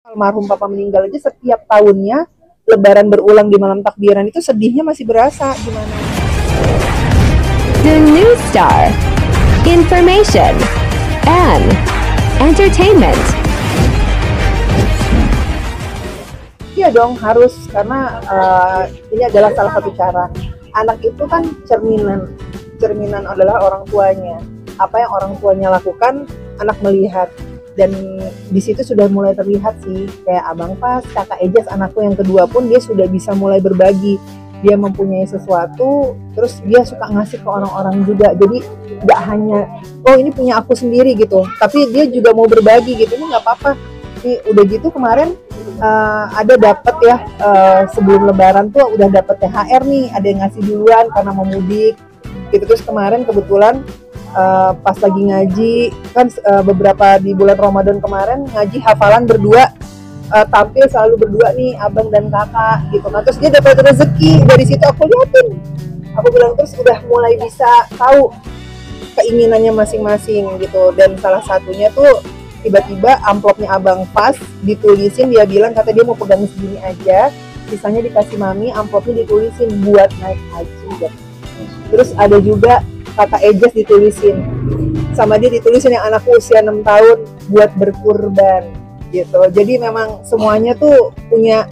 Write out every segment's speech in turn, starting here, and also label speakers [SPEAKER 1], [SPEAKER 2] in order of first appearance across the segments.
[SPEAKER 1] Almarhum papa meninggal aja setiap tahunnya lebaran berulang di malam takbiran itu sedihnya masih berasa gimana.
[SPEAKER 2] The New Star, information and entertainment.
[SPEAKER 1] Iya dong harus karena ini adalah salah satu cara. Anak itu kan cerminan adalah orang tuanya. Apa yang orang tuanya lakukan, anak melihat. Dan di situ sudah mulai terlihat sih, kayak Abang Pas, kakak Ejas, anakku yang kedua pun dia sudah bisa mulai berbagi. Dia mempunyai sesuatu, terus dia suka ngasih ke orang-orang juga. Jadi nggak hanya, oh ini punya aku sendiri gitu, tapi dia juga mau berbagi gitu. Ini nggak apa-apa. Ini udah gitu kemarin ada dapat ya, sebelum Lebaran tuh udah dapat THR nih, ada yang ngasih duluan karena mau mudik. Gitu. Terus kemarin kebetulan pas lagi ngaji kan beberapa di bulan Ramadan kemarin ngaji hafalan berdua, tampil selalu berdua nih abang dan kakak gitu. Nah terus dia dapat rezeki dari situ, aku liatin, aku bilang terus udah mulai bisa tahu keinginannya masing-masing gitu. Dan salah satunya tuh tiba-tiba amplopnya Abang Pas ditulisin, dia bilang kata dia mau pegang segini aja, sisanya dikasih mami, amplopnya ditulisin buat naik haji gitu. Terus ada juga kakak Ejas ditulisin, sama dia ditulisin yang anakku usia 6 tahun buat berkurban gitu. Jadi memang semuanya tuh punya,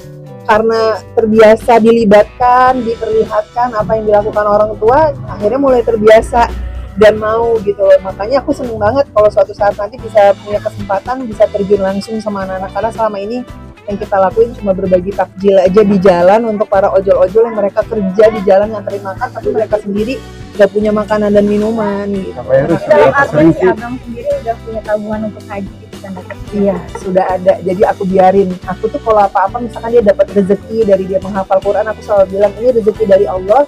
[SPEAKER 1] karena terbiasa dilibatkan, diperlihatkan apa yang dilakukan orang tua, akhirnya mulai terbiasa dan mau gitu. Makanya aku seneng banget kalau suatu saat nanti bisa punya kesempatan bisa terjun langsung sama anak-anak, karena selama ini yang kita lakuin cuma berbagi takjil aja di jalan untuk para ojol-ojol yang mereka kerja di jalan nganterin makan, tapi mereka sendiri gak punya makanan dan minuman gitu.
[SPEAKER 3] Dalam arti si Abang sendiri udah punya tabungan untuk haji gitu kan?
[SPEAKER 1] Iya, sudah ada. Jadi aku biarin. Aku tuh kalau apa-apa misalkan dia dapat rezeki dari dia menghafal Quran, aku selalu bilang ini rezeki dari Allah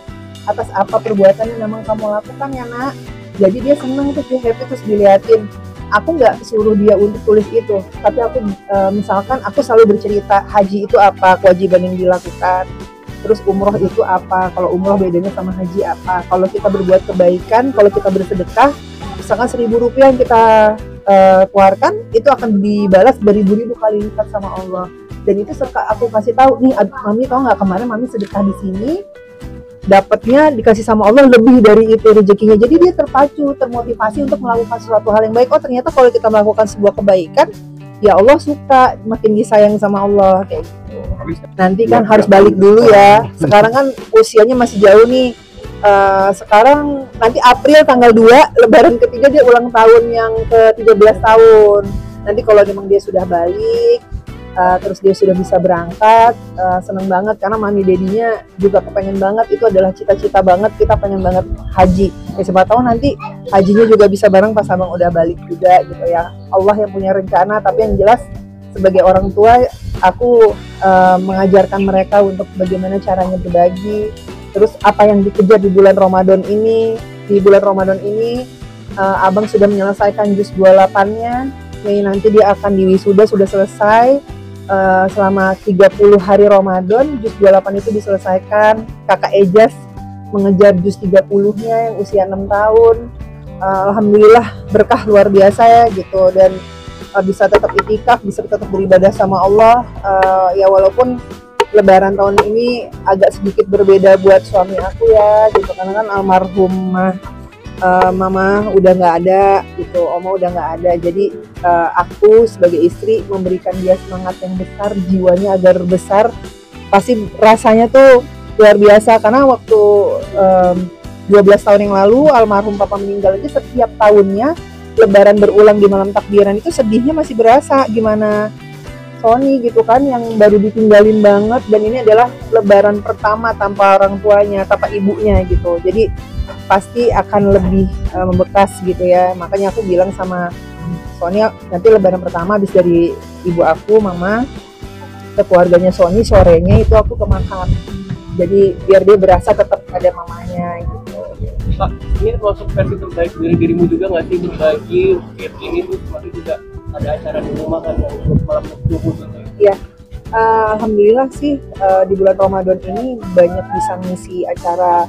[SPEAKER 1] atas apa perbuatan yang memang kamu lakukan ya nak. Jadi dia seneng tuh, dia happy, terus diliatin. Aku nggak suruh dia untuk tulis itu, tapi aku misalkan aku selalu bercerita haji itu apa, kewajiban yang dilakukan, terus umroh itu apa, kalau umroh bedanya sama haji apa, kalau kita berbuat kebaikan, kalau kita bersedekah, misalkan 1.000 rupiah yang kita keluarkan itu akan dibalas beribu-ribu kali lipat sama Allah. Dan itu suka aku kasih tahu nih, mami tau nggak kemarin mami sedekah di sini, dapatnya dikasih sama Allah lebih dari itu rezekinya. Jadi dia terpacu, termotivasi untuk melakukan sesuatu hal yang baik. Oh ternyata kalau kita melakukan sebuah kebaikan, ya Allah suka, makin disayang sama Allah kayak gitu. Nanti kan harus balik dulu ya. Sekarang kan usianya masih jauh nih. Sekarang nanti April tanggal 2 Lebaran ketiga dia ulang tahun yang ke-13 tahun. Nanti kalau memang dia sudah balik, terus dia sudah bisa berangkat, seneng banget karena mami dedinya juga kepengen banget, itu adalah cita-cita banget, kita pengen banget haji. Ya siapa tahu nanti hajinya juga bisa bareng pas abang udah balik juga gitu ya. Allah yang punya rencana, tapi yang jelas sebagai orang tua aku mengajarkan mereka untuk bagaimana caranya berbagi. Terus apa yang dikejar di bulan Ramadan ini, abang sudah menyelesaikan juz 28-nya. Mei nanti dia akan diwisuda, sudah selesai. Selama 30 hari Ramadan, juz 28 itu diselesaikan. Kakak Ejas mengejar juz 30-nya yang usia 6 tahun. Alhamdulillah berkah luar biasa ya gitu. Dan bisa tetap itikaf, bisa tetap beribadah sama Allah. Ya walaupun Lebaran tahun ini agak sedikit berbeda buat suami aku ya gitu. Karena kan almarhumah mama udah nggak ada gitu, oma udah nggak ada. Jadi aku sebagai istri memberikan dia semangat yang besar, jiwanya agar besar. Pasti rasanya tuh luar biasa karena waktu 12 tahun yang lalu almarhum papa meninggal aja setiap tahunnya lebaran berulang di malam takbiran itu sedihnya masih berasa gimana Sony gitu kan, yang baru ditinggalin banget, dan ini adalah lebaran pertama tanpa orang tuanya, tanpa ibunya gitu. Jadi pasti akan lebih membekas gitu ya. Makanya aku bilang sama Sony, nanti lebaran pertama habis dari ibu aku, mama, ke keluarganya Sony, sorenya itu aku ke makam. Jadi biar dia berasa tetap ada mamanya gitu.
[SPEAKER 4] Pak, ini termasuk versi terbaik dari dirimu juga nggak sih berbagi kayak ini tuh? Kemarin juga ada acara di rumah kan yang untuk malam subuh gitu.
[SPEAKER 1] Iya. Alhamdulillah sih di bulan Ramadan ini banyak bisa ngisi acara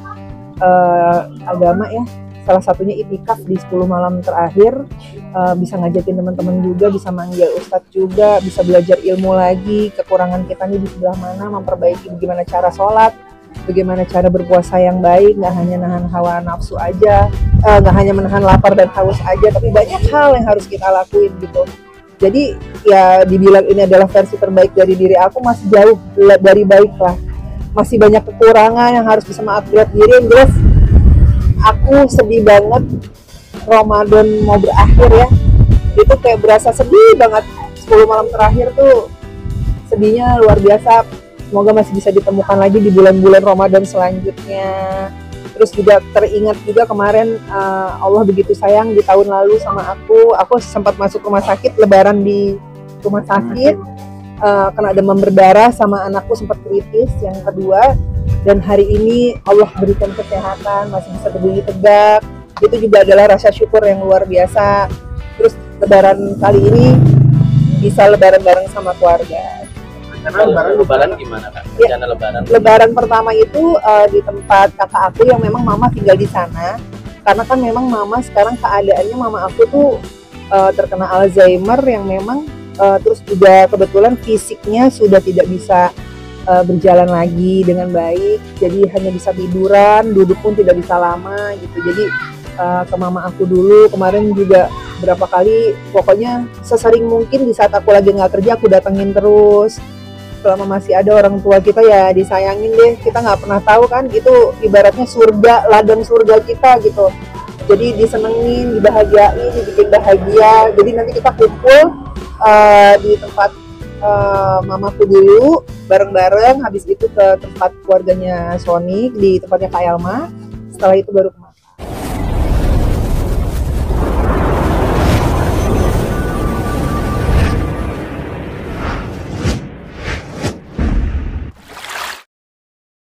[SPEAKER 1] agama ya, salah satunya itikaf di 10 malam terakhir. Bisa ngajakin teman-teman juga, bisa manggil ustadz juga, bisa belajar ilmu lagi, kekurangan kita nih di sebelah mana, memperbaiki bagaimana cara sholat, bagaimana cara berpuasa yang baik, nggak hanya nahan hawa nafsu aja, nggak hanya menahan lapar dan haus aja, tapi banyak hal yang harus kita lakuin gitu. Jadi ya dibilang ini adalah versi terbaik dari diri aku, masih jauh dari baik lah, masih banyak kekurangan yang harus bisa mengupgrade diri. Yang jelas aku sedih banget Ramadan mau berakhir ya, itu kayak berasa sedih banget. 10 malam terakhir tuh sedihnya luar biasa. Semoga masih bisa ditemukan lagi di bulan-bulan Ramadan selanjutnya. Terus juga teringat juga kemarin Allah begitu sayang di tahun lalu sama aku sempat masuk rumah sakit, lebaran di rumah sakit, kena demam berdarah sama anakku sempat kritis yang kedua. Dan hari ini Allah berikan kesehatan, masih bisa berdiri tegak. Itu juga adalah rasa syukur yang luar biasa. Terus lebaran kali ini bisa lebaran bareng sama keluarga.
[SPEAKER 4] Lebaran gimana Kak? Rencana lebaran?
[SPEAKER 1] Lebaran pertama itu di tempat kakak aku yang memang mama tinggal di sana. Karena kan memang mama sekarang keadaannya mama aku tuh terkena Alzheimer yang memang terus juga kebetulan fisiknya sudah tidak bisa berjalan lagi dengan baik, jadi hanya bisa tiduran, duduk pun tidak bisa lama gitu. Jadi ke mama aku dulu kemarin juga berapa kali, pokoknya sesering mungkin di saat aku lagi nggak kerja aku datengin terus. Selama masih ada orang tua kita ya disayangin deh, kita nggak pernah tahu kan itu ibaratnya surga, ladang surga kita gitu. Jadi disenengin, dibahagiain, dibikin bahagia. Jadi nanti kita kumpul di tempat mamaku dulu bareng-bareng, habis itu ke tempat keluarganya Sonic di tempatnya Kak Elma, setelah itu baru